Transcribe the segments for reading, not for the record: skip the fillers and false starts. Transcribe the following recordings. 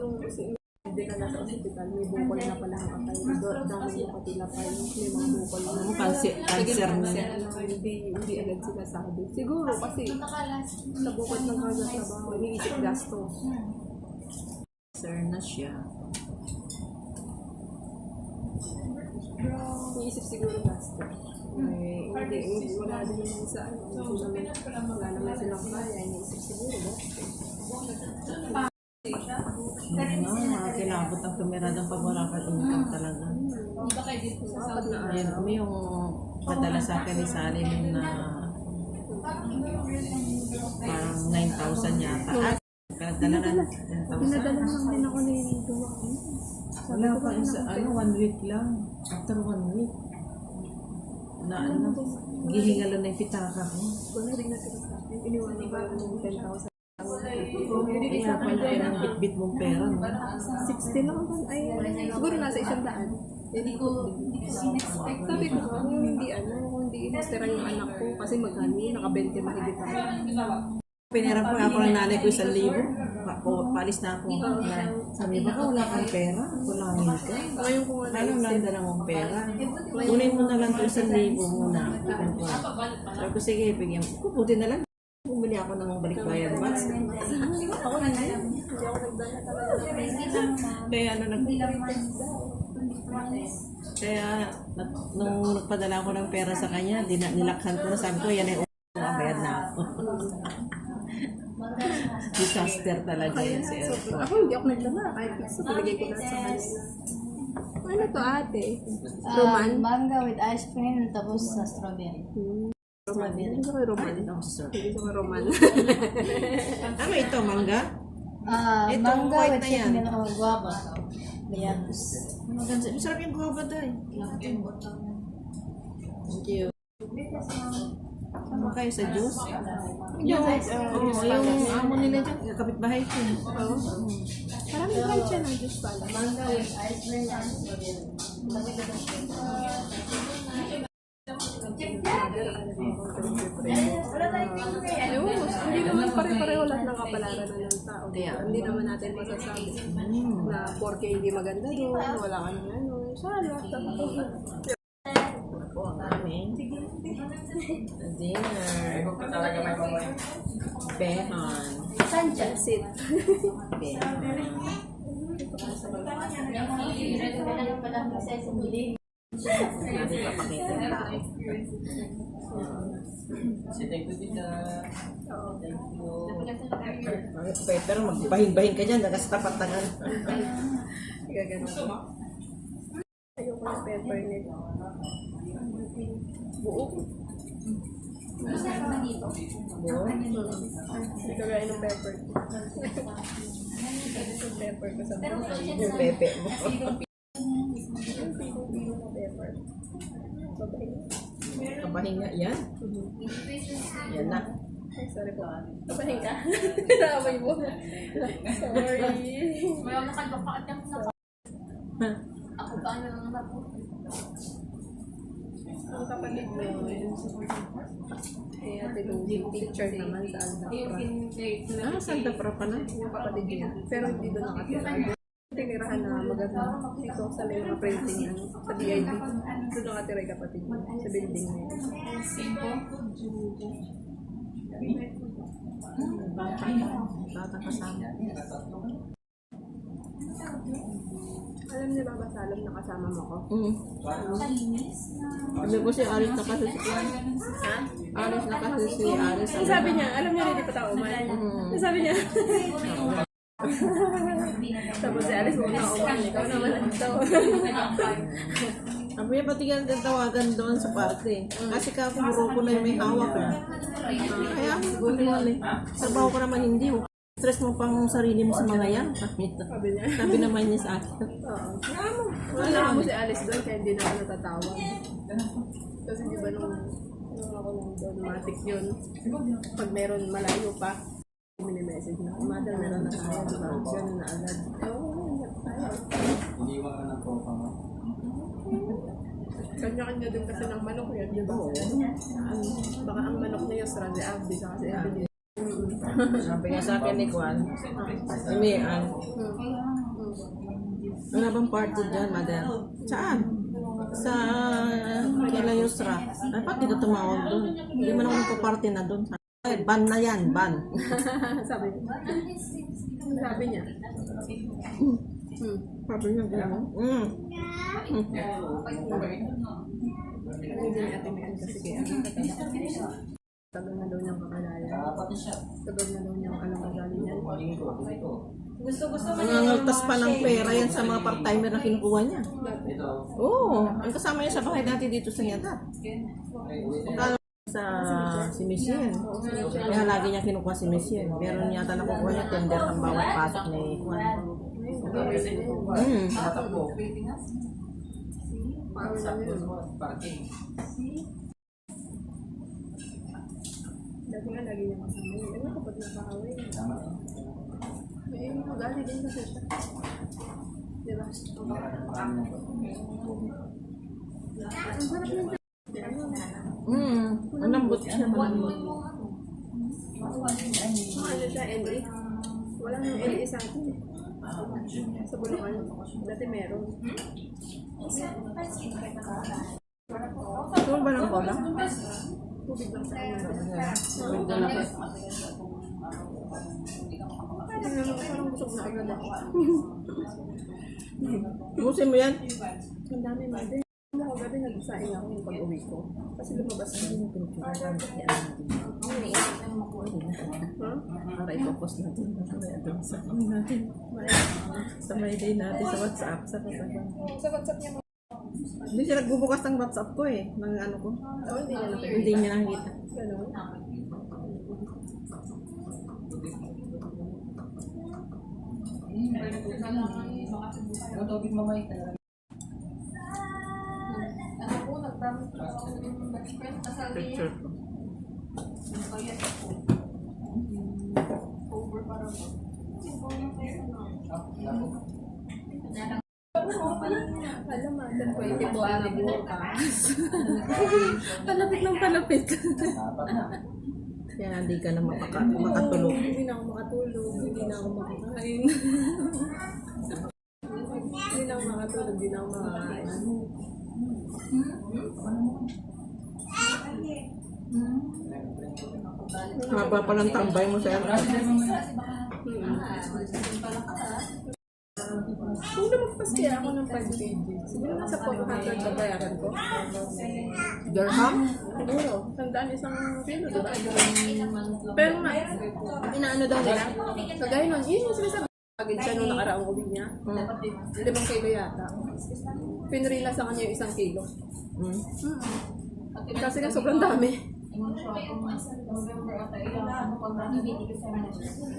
Hindi na nasa ospital, may bukol na pala ang atay. Dahil yung patila pa yung may mga bukol. Cancer na. Hindi agad sila sabi. Siguro kasi sa bukod ng trabaho, iniisip gasto. Cancer na siya. Iniisip siguro gasto. Hindi, wala din naman sa wala naman silang kaya. Iniisip siguro gasto. Kilabot ang kamera ng pag wala kang income talaga. Ayun, yung padala sa akin ni Salim na parang 9,000 yata. Pinadala na 10,000. Pinadala lang din ako na yung duwa. Wala pa, 1 week lang. After 1 week. Gihingalo na yung pitaka ko. Wala rin natin sa akin. Iniwanan ko yung 10,000. Kaya pala ang bit-bit mong pera, no? 60 lang ako. Ay, siguro nasa 100. Hindi ko sinexpect. Sabi ko, kung hindi inatira yung anak ko, kasi magkano yun, naka-20 mahigit ako. Pinirap ko ako ng nanay ko 1,000. Palis na ako. Sabi ba ka, wala kang pera? Kulangin ka. Ngayon kung wala Anong lang mong pera? Kunin mo na lang ito 1,000 muna. Sabi ko, sige, bigyan ko. Puti na lang. Bumili ako ng balikbayan ba? ako na yan. Hindi ako nagdala talaga. Kaya nung nagpadala ko ng pera sa kanya, nilakhan ko na, sabi ko, yan ay bayad na ako. Disaster talaga yan si Erpa. Ako hindi ako nagdala. Kahit piso, pinigay ko na sa kanila. Ano to ate? Roman? Manga with ice cream, tapos sa strawberry. Roman. Hindi ko kay Roman. Hindi ko kay Roman. Ano ito, mangga? Ito, Manga white with na yan. chicken or guava. Ayan. Maganda. Masarap yung guava doon. Thank you. Sama kayo sa juice? Yung amo nila dyan. Kapitbahay ko. Oo. Parang kahit siya ng juice pala. Manga with ice cream and strawberry. Hindi naman pare-pareho lahat ng kapalaran na ng tao. Hindi naman natin masasabi na porke hindi maganda doon, wala ka ng ano. Sana, Po ang aming dinner. Behan. Sanchez. sit. Behan. Natin papakita yung tao. Thank you, tita. Thank you. Pero magbahin-bahin ka dyan, nakasatapat na nga. Gagano ko. Ayoko ng pepper nito. Buo. Hindi ko gaya ng pepper. Yung pepper ko sa Yung pepe mo. pepper. Kabahin nga yan. Yan na. Ay, sorry po. Kapahin ka. Naamay mo. Sorry. Mayroon na kayo pa at ako paano lang na po. Ang kapatid mo, kaya tinugin teacher naman sa Aldapra. Santa Pra pa na. Yung kapatid niya. Pero hindi doon nakatira. Tinirahan na maganda dito sa may mga printing yan. Sa DIB. Doon nakatira yung kapatid niya. Sa building na yun. Bata kasama. Alam niya ba Salam na kasama mo ko? Sabi ko si Aris na kasi Ha? Aris na kasi si Aris. Ang sabi niya, alam niya hindi pa tao man. Ang sabi niya. Tapos si Alice mo na uman. Ikaw naman ang tao. Sabi niya pati ganun ang tawagan doon sa party. Kasi kakuburo ko na yung may hawak eh. Kaya ako naman eh. Trabaho ko naman hindi. Stress mo pang sarili mo sa mga yan. Sabi niya. Sabi naman niya sa akin. Oo. Wala mo si Alice doon kaya hindi na ako natatawag. Kasi di ba nung ako nung doon, matik yun. Pag meron malayo pa, mini-message na. Mother, meron na tayo. Diba? Ganun na agad. Hindi mo ka ng tropa mo. Kanya-kanya din kasi ng manok yan, di ba? Baka ang manok niya yung Strande Abdi, saka si Evelyn. Sabi nga sa akin ni Kwan, Imian, Wala bang party dyan, mother? Saan? Sa Kila Yusra. Ay, ba't di ka tumawag doon? Hindi man ako nagpa-party na doon. Ay, ban na yan, ban. Sabi niya. Sabi niya. Sabi niya gano'n. Hindi niya atimian kasi kaya tagal na daw niyang kakalaya. Tagal na daw niyang alam magali niyan. Nangangaltas pa ng pera yan sa mga part-timer na kinukuha niya. Oo, ang kasama niya sa bahay dati dito sa Yata. Sa si Michelle. Kaya lagi niya kinukuha si Michelle. Meron yata nakukuha niya tender ang bawat pasok ni Juan. Dati nga lagi niya kasama yun. Ewan kapag nakakawin. May magali din kasi siya. Diba? Ang sarap ng Ang lambot siya. Malambot. ano siya, LA. Wala nang LA sa atin eh. Sa Bulacan. Dati meron. Ito ba ng bola? Tubig lang sa kanya. Parang busog na agad ako. Busin mo yan? Ang dami mother. Ako gabi nagsaing ako yung pag-uwi ko. Kasi lumabas na yung pintura. Para ipopost natin. Sa my day natin sa WhatsApp. Sa WhatsApp niya mo. Hindi siya nagbubukas ng WhatsApp ko eh. Ng ano ko. Hindi niya nakikita. Hindi niya nakikita. Ganun. Ang tubig mamay talaga. Picture ko. Alam mo, alam ko yung buwan na bukas. Palapit ng palapit. Dapat na. Kaya hindi ka na makatulog. Hindi na ako makatulog. Hindi na ako makakain. Hindi na ako makatulog. Hindi na ako makakain. Haba pa ng tambay mo sa Kung lumagpas kaya ako ng 5 kg, siguro nasa 400 babayaran ko. Dirham? Siguro, sandaan isang kilo, diba? Pero nga, inaano daw nila, kagaya nun, yun yung sinasabi. Pagin siya nung nakaraang uwi niya. 5 kilo yata. Pinrila sa kanya yung 1 kilo. Kasi nga sobrang dami.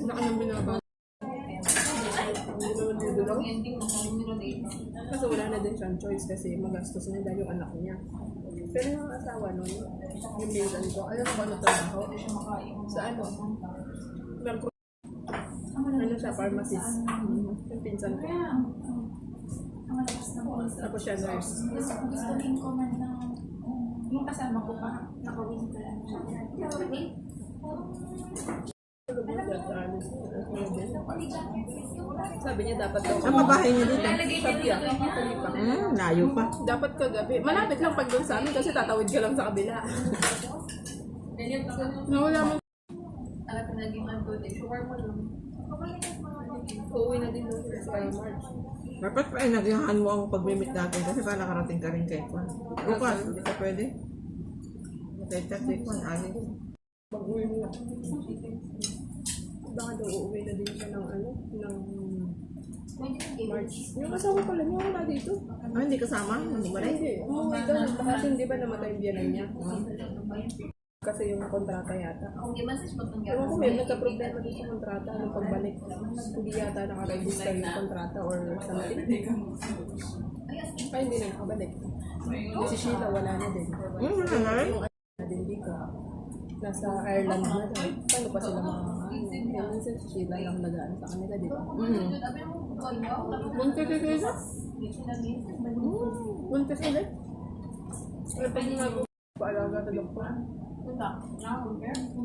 Nakanyang binaba. Kasi wala na din siyang choice kasi magastos na dahil yung anak niya. Pero yung asawa nun, yung minsan ko, alam ko ano trabaho? Sa ano? Ano siya, pharmacist. Yung pinsan ko. Tapos siya nurse. Yung kasama ko pa, nakawin ko lang siya. Sabi niya dapat daw. Ang mabahay niya dito. Sabi niya, Layo pa. dapat kagabi. Malapit lang pag doon sa amin kasi tatawid ka lang sa kabila. Nawala mo. Alam ko naging mag-good. Sure mo lang. Uuwi na din doon sa March. Dapat pa inagahan mo ang pag-mimit natin kasi para nakarating ka rin kay Juan. Bukas, hindi ka pwede. Kay Juan, alis. Pag-uwi mo. Baka daw uuwi na din siya ng ano, ng March. Yung asawa pala niya, wala dito. Ah, hindi kasama? Hindi ba rin? Hindi, umuwi daw. Kasi hindi ba namatay yung biyanan niya? Kasi yung kontrata yata. Kung i-message mo itong Ewan ko, may nagka-problema din sa kontrata nung pagbalik. Hindi yata nakaregister yung kontrata or something. Ay, hindi na nakabalik. Si Sheila, wala na din. Wala na rin. Yung na din dito. Nasa Ireland na din. Paano pa sila minsan si Sheila lang nagaan sa kanila, di ba? Buntis ka kayo? Buntis ulit? Ay, pag nga po, paalaga sa doktor.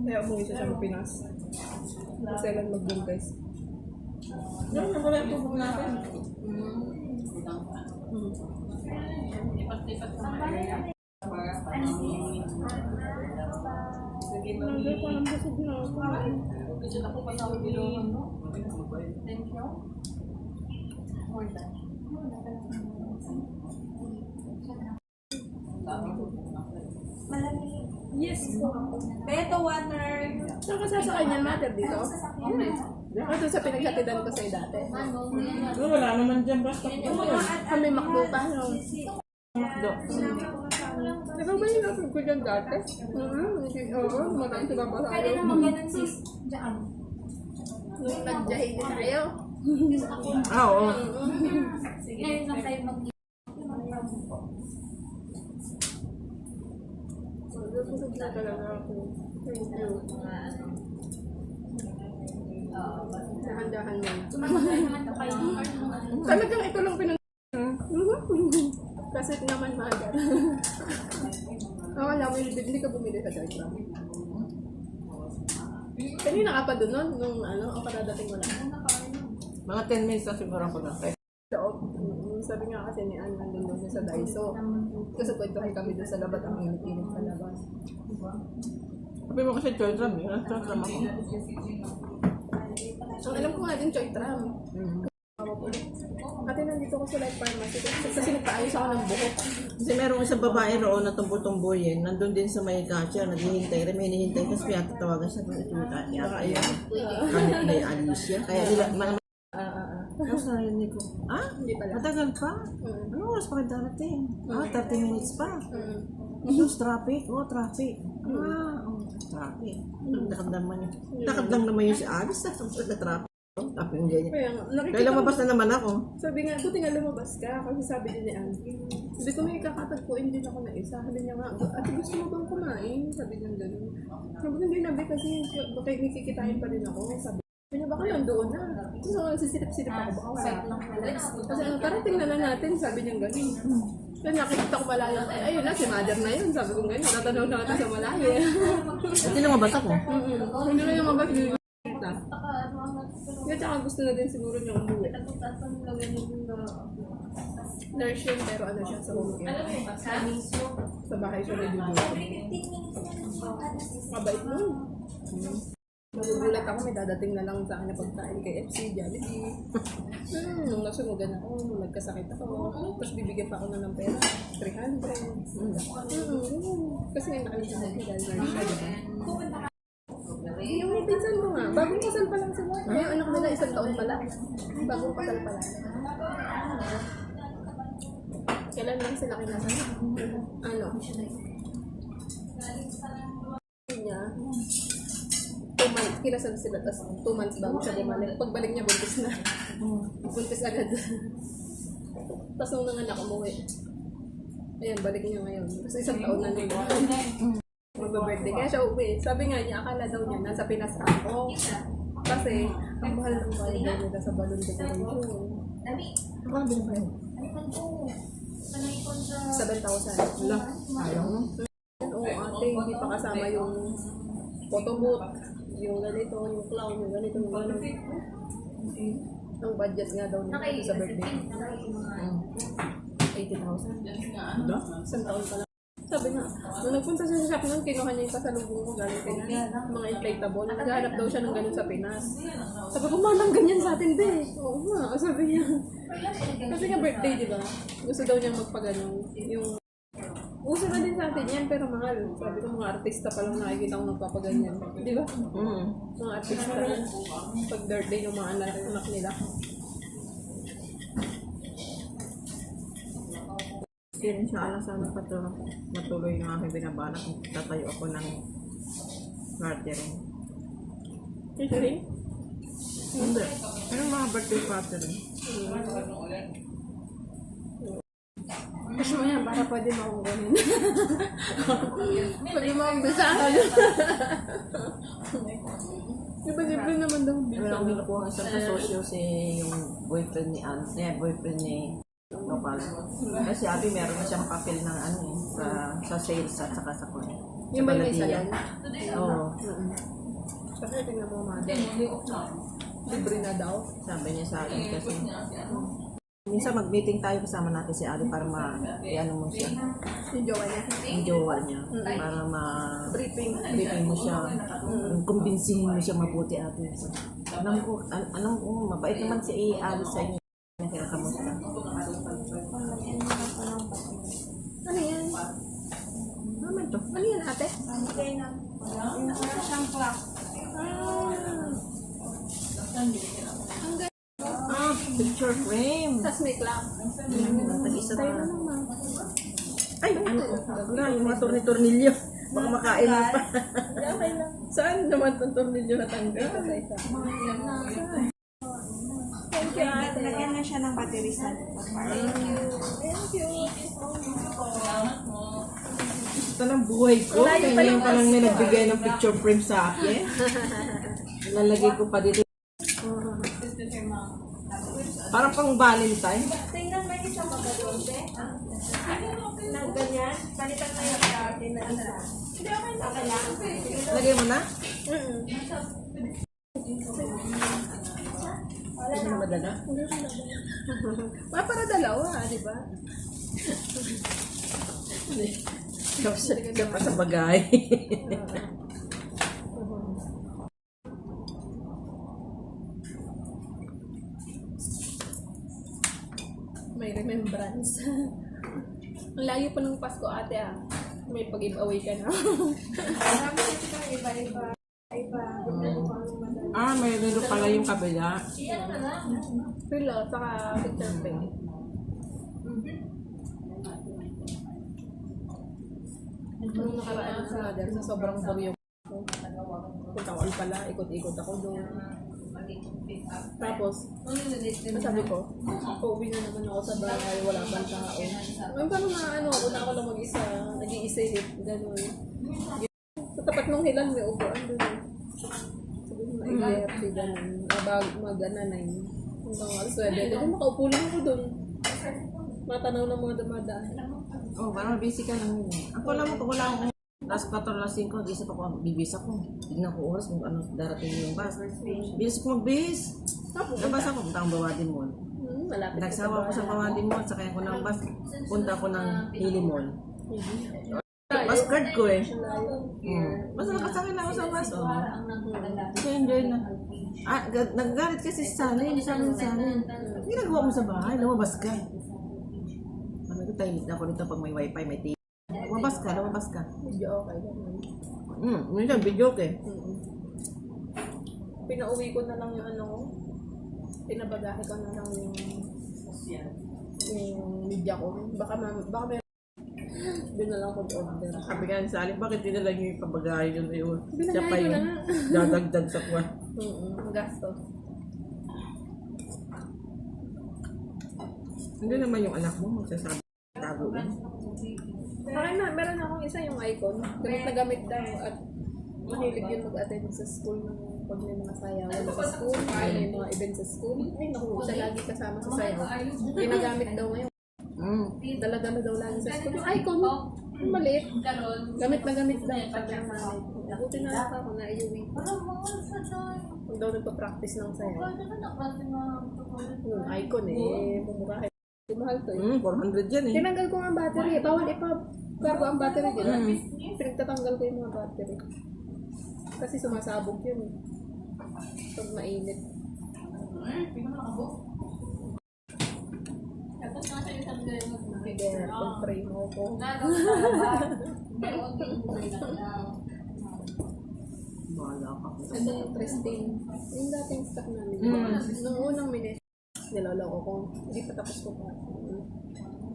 Kaya umuwi siya sa Pinas. Kasi lang magbuntis. Yan, wala yung tubog natin. Lipat-lipat na Nandun ko lang busog na ako. Kasi ako pa tawag bilongan, no? Thank you. More than. Yes po. Beto water. Saan ka sasakay niyan, mater, dito? Ito sa pinaghatidan ko sa'yo dati. Wala naman dyan basta Kami makdo pa, no? makdo. Ikaw ba yung kapag ko dyan dati? Oo, matang si Papa Pwede Sayo. naman ganun sis. Diyan. Nung nag-jahe din tayo. Oo. Ngayon lang tayo mag Busog na talaga ako. Thank you. Dahan-dahan mo. Talagang ito lang pinag... Kasi naman maga. Wala mo yung hindi ka bumili sa Dark Ram. Kanina ka pa doon nun, nung ang kadadating mo lang. Mga 10 minutes na siguro ako na. Loob. Sabi nga kasi ni Ann, nandun doon siya sa Daiso. Kasi kwentuhan kami doon sa labat, ang init-init sa labas. Sabi mo kasi choice ram eh. Choice ram ako. Ang alam ko nga din, Choy Tram. Ate, nandito ko sa Life Pharmacy kasi nagpaayos ako ng buhok. Kasi merong isang babae roon na tumbo-tumboyin. Nandun din sa may cashier. Naghihintay. May hinihintay kasi kaya tatawagan siya. Yata yun. Kami ni Alicia. Kaya nila, tapos narinig ko, Hindi pala. matagal pa? Ano oras pa kayo darating? 30 minutes pa. Tapos traffic? Traffic. Traffic. Nakadlang naman yung si Alice. Tapos na traffic. Tapos yung ganyan. Kaya lumabas na naman ako. Sabi nga, buti nga lumabas ka. Kasi sabi din ni Ann, sabi ko may kakatagpuin din ako na isa. Sabi niya nga, ate gusto mo bang kumain? Sabi niya gano'n. Sabi ko, hindi nabi kasi baka nakikitain pa rin ako. Sabi niya, baka nandoon na. So, sisilip-silip ako, baka wala. Kasi tara, tingnan na natin. Sabi niya gano'n. Kaya nakikita ko malayo. Ayun na, si mother na yun. Sabi ko ganyan, natanaw na natin sa malayo. Hindi lumabas ako. Hindi na yung mabas nila. Kaya tsaka gusto na din siguro niya umuwi. Nurse yun, pero ano siya sa home care. Sa bahay siya nagdudulo. Mabait nun. Magugulat ako, may dadating na lang sa akin na pagkain kay FC, Jollibee. Nung nasunugan ako, nung nagkasakit ako, tapos bibigyan pa ako na ng pera, 300. Kasi ngayon nakalimutan ko dahil nurse siya, diba? Yung pinsan mo nga, bagong kasal pa lang sila. Yung anak nila, 1 taon pa lang. Bagong kasal pa lang. Kailan lang sila kinasal? Ano? Niya, 2 months, kinasal sila, tapos 2 months bago siya bumalik. Pagbalik niya, buntis na. Buntis agad. Tapos nung nanganak, umuwi. Ayan, balik niya ngayon. Kasi 1 taon na nila. Magbe-birthday. Kaya siya uwi. Sabi nga niya, akala daw niya, nasa Pinas ako. Kasi, ang mahal ng bahay daw nila sa balon decoration. Ano din ba yun? 7,000. Wala. Ayaw mo. Oo, ate, hindi pa kasama yung photo booth, yung ganito, yung clown, yung ganito, yung gano'n. Ang budget nga daw nila sa birthday. 80,000. Wala? 1 taon pa lang. Sabi nga, nung nagpunta siya sa shop nun, kinuha niya yung pasalubong ko galing Pinas. Mga inflatable. Naghahanap daw siya ng ganun sa Pinas. Sabi ko, manang ganyan sa atin, be. Oo nga, sabi niya. Kasi nga birthday, di ba? Gusto daw niya magpaganon. Yung uso na din sa atin yan, pero mahal. Sabi ko, mga artista pa lang nakikita ko nagpapaganyan. Di ba? Mga artista. Pag birthday ng mga anak nila. Hindi rin siya alam sana matuloy yung aking binabalak. Tatayo ako ng garden. Ito rin? Hindi. Anong mga birthday party rin? Push mo yan para pwede mo akong ganin. Pwede mo akong bisahan. Diba libre naman daw Meron akong nakuha ng isang kasosyo si yung boyfriend ni Ann. Boyfriend ni Nopal. Kasi Abby meron na siyang papel ng sa sales at saka sa kunin. Yung may salon? Oo. Kasi tingnan mo, mother. Libre na daw. Sabi niya sa akin kasi Minsan mag-meeting tayo kasama natin si Ali para i-ano mo siya, Yung jowa niya. yung jowa niya. Para Briefing. briefing mo siya, kumbinsihin mo siya mabuti ate. Alam ko, mabait naman si Ali sa inyo. Nakakamusta. Ano yan? Naman to. Ano yan, ate? Wala siyang clock. Picture frame. Tapos may clock. Nag-isa Tayo pa. na naman. Ay, ano ko? Wala, yung mga tornilyo. Baka makain mo pa. Okay lang. Saan naman itong tornilyo natanggal? Thank you, ate. Lagyan na siya ng battery sa Thank you. Ito ng buhay ko. Kaya ngayon pa lang nagbigay ng picture frame sa akin. Lalagay ko pa dito. Para pang Valentine. Tingnan mo yung isang pagkadonte. Nang ganyan, palitan mo yung ate na isa. Okay lang. Lagay mo na? Wala Hindi na. mo madala. Para dalawa, di ba? Siya pa sa bagay. May remembrance. Ang layo pa ng Pasko, ate ah. May pag-giveaway ka na. Marami kasi kang iba-iba. Iba. May relo pala yung kabila. Rilo, saka picture frame. Nung nakaraan sa mother, sa sobrang bagyo ko. Punta ko pala, ikot-ikot ako doon. Tapos, sabi ko, uuwi na naman ako sa bahay, wala pang tao. Ay, parang naano ako na ako lang mag-isa, nag-iisip, gano'n. Sa tapat ng hilan, may upuan doon. Sabi ko, na-ilayap si gano'n. Mag-ananay. Hanggang alas 9. Doon makaupo lang ako doon. Matanaw ng mga dumadaan. Oh, parang busy ka lang yun. Ako alam mo, kung wala akong last 4 last 5, isip ako, bibis ako. Tignan ko oras kung ano darating yung bus. Bilis ko magbihis. Nabas ako, punta akong Bawadin Mall. Malapit Nagsawa ako sa Bawadin Mall, sakay ako ng bus. Punta ako ng Hili Mall. Bus card ko eh. Basta nakasakay na ako sa bus. Oh. So enjoy na. Nagagalit kasi si Salin. Sabi ni Salin, ginagawa mo sa bahay, lumabas ka. Sabi ko, tahimik na ako nito pag may wifi, may TV. Lumabas ka. Medyo okay naman. Minsan video ka eh. Pinauwi ko na lang yung ano ko. Pinabagahe ko na lang yung media ko. Baka meron. Doon na lang ako order. Sabi ka ni Salin, bakit di na lang yung pabagahe yun? Binagahe Siya pa ko yun. na nga. Dadagdag sa kuwan. Gastos. Hindi naman yung anak mo, magsasabi tago lang. Meron akong isa yung icon. Gamit na gamit daw at mahilig yun mag-attend sa school ng pag may mga sayawan sa school, may mga event sa school. Ay naku, siya lagi kasama sa sayaw. Ginagamit daw ngayon. Dala-dala daw lagi sa school. Yung icon, yung maliit. Gamit na gamit daw. Sabi ng nanay. Buti na lang ako na iuwi. Kung daw nagpa-practice ng sayaw. Yung icon mumurahin. Mahal to eh. 400 yan eh. Tinanggal ko nga ang battery. Bawal ipa-cargo ang battery nila. Pinagtatanggal ko yung mga battery. Kasi sumasabog yun eh. Pag mainit. Pag pray mo ko. Bahala ka. Ano interesting. Yung dating stock namin. Nung unang minute, niloloko ko. Hindi pa tapos ko pa.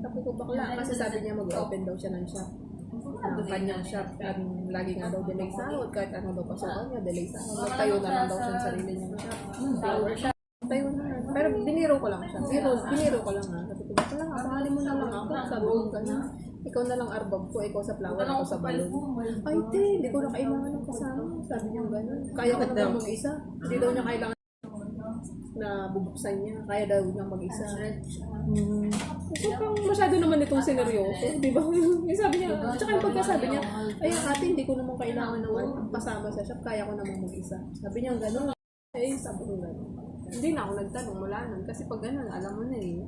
Sabi ko bakla. Kasi sabi niya mag-open daw siya ng shop. Kanyang shop. At lagi nga daw delay sahod. Kahit ano daw pasukan niya, delay sahod. Nagtayo na lang daw siya sa sarili niyang shop. Flower shop. Tayo na. Pero biniro ko lang siya. Biniro ko lang nga. Sabi ko bakla nga. Pahalin mo na lang ako. Sabi ko gano'n. Ikaw na lang arbag ko, ikaw sa flower, ako sa balon. Ay, hindi ko na kailangan ng kasama. Sabi niya gano'n. Kaya ko na mag-isa. Hindi daw niya kailangan na bubuksan niya. Kaya daw niya mag-isa. So, parang masyado naman itong sineryoso. Di ba? Yung sabi niya, tsaka yung pagkasabi niya, ay ate, hindi ko naman kailangan naman pasama sa shop. Kaya ko naman mag-isa. Sabi niya gano'n. Sabi ko gano'n. Hindi na ako nagtanong, wala nun. Kasi pag gano'n, alam mo na eh.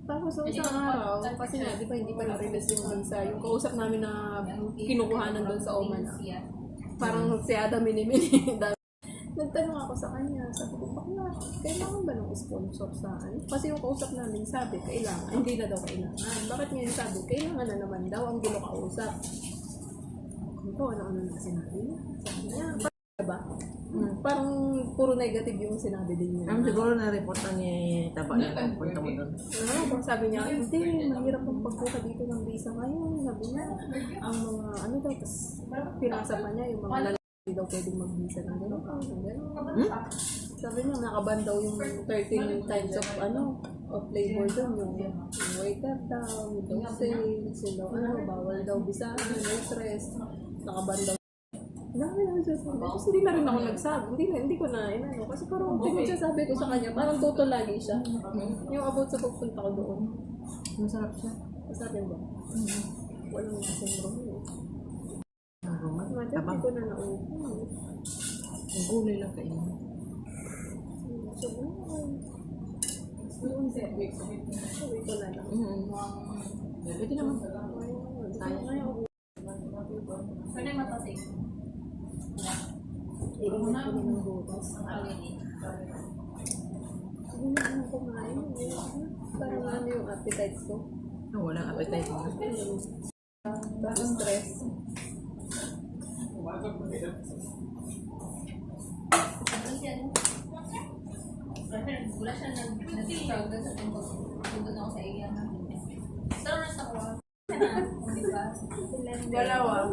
Tapos sa isang araw, kasi nga, di ba hindi pa na-release yung isa, yung kausap namin na kinukuhanan doon sa Oman. Parang si Adam mini-mini. Nagtanong ako sa kanya, sabi ko, bakla, kailangan ba ng sponsor sa ano? Kasi yung kausap namin sabi, kailangan, hindi na daw kailangan. Bakit ngayon sabi, kailangan na naman daw ang gulo kausap. Ito, ano na sinabi niya? Sabi niya, parang ba? Parang puro negative yung sinabi din niya. Siguro na-reportan ni Taba na punta mo doon. Sabi niya, hindi, mahirap ang pagkuha dito ng visa ngayon. Sabi niya, ang mga ano daw, tapos pinasa pa niya yung mga lalaki daw pwedeng mag-visa ng gano'n. Sabi niya, nakaban daw yung 13 kinds of of labor doon. Yung waiter daw, yung sales, yung bawal daw bisahan, waitress, nakaban daw. Dami na nagsasabi. Tapos hindi na rin ako nagsabi. Hindi ko na inano. Kasi parang pinagsasabi ko sa kanya, parang totoo lagi siya. Yung about sa pagpunta ko doon. Masarap siya. Masabi ba? Walang kasing roman. Ang roman. Hindi Tabang. ko na naupo. Ang gulay lang kainin. Sabi ko na lang. Pwede naman. Pwede matasig. Iingat ko na ng bukas. Hindi na ako kumain. Parang ano yung appetite ko. Walang appetite mo. Basta stress. Wala siya nag-proud doon sa tundod ako sa area namin. Pero nasa ko. Di ba? Dalawa.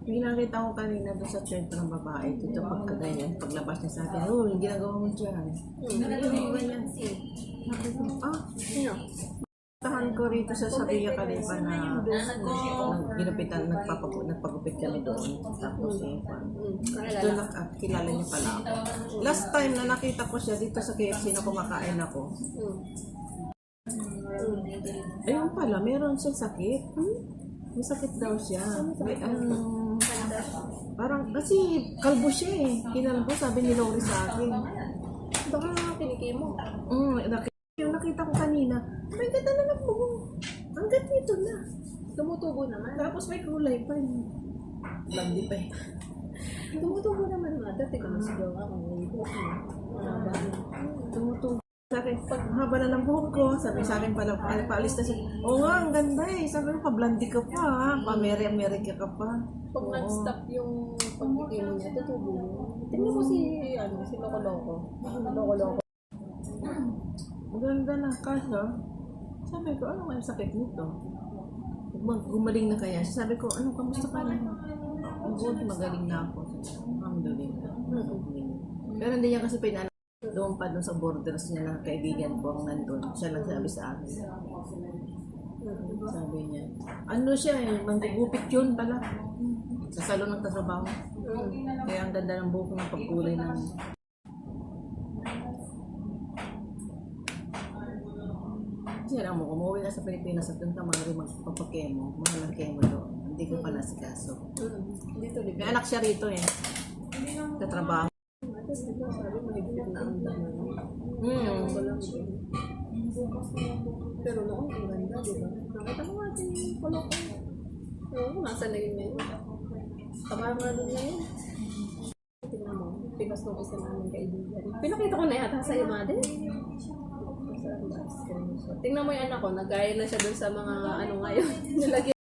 Yung nakita ko kanina doon sa church ng babae, dito pagkaganyan, paglabas niya sa akin, oh, yung ginagawa mo dyan. Ganyan. Sabi ko, Sino? tahan ko rito sa Sabiya Kalipa na ginupitan, nagpagupit kami doon. Tapos doon kilala niya pala ako. Last time na nakita ko siya dito sa KFC na kumakain ako, ayun pala, meron siyang sakit. May sakit daw siya. May, parang, kasi kalbo siya eh. Kinalam ko, sabi ni Lori sa akin. Baka kinikimo. Yung nakita ko kanina, may ganda na ng buhok. Hanggat nito na. Tumutubo naman. Tapos may kulay pa yun. Blondie pa eh. Tumutubo naman nga. Dati ka masigaw ako. Tumutubo. Sa akin, pag haba na ng buhok ko, sabi sa akin pala, paalis na siya. Oo nga, ang ganda eh. Sabi ko, pa-blondie ka pa ha. Pa-America ka pa. Pag nag-stop yung pagkikimo niya, tutubo yun. Tingnan mo si Loko-Loko. Loko-Loko. Ang ganda na kaso. Sabi ko, ano nga yung sakit nito? Gumaling na kaya siya. Sabi ko, ano, kamusta ka na? Magaling na ako. Alhamdulillah. Pero hindi niya kasi pinala. Doon pa doon sa borders niya na kaibigan ko ang nandun. Siya lang sabi sa akin. Sabi niya, ano siya eh, manggugupit yun pala. Sa salon ng trabaho. Kaya ang ganda ng buhok ng pagkulay ng... Kasi alam mo, umuwi ka sa Pilipinas at doon ka magpapakemo. Mahal ang kemo doon. Hindi ko pa nasikaso. Dito, di May ba? anak siya rito eh. Sa trabaho. Tapos, di ba, sabi mo, nagpipit na ang dami. Walang din. Pero noon, ang ganda, di ba? Nakita mo natin yung Loko. Oo, nasa na yun ngayon. Tama nga din ngayon. Tingnan mo, pinas nung isa namin kaibigan. Pinakita ko na yata sa'yo, Made. Tingnan mo yung anak ko, nagaya na siya dun sa mga ano ngayon. Nilagyan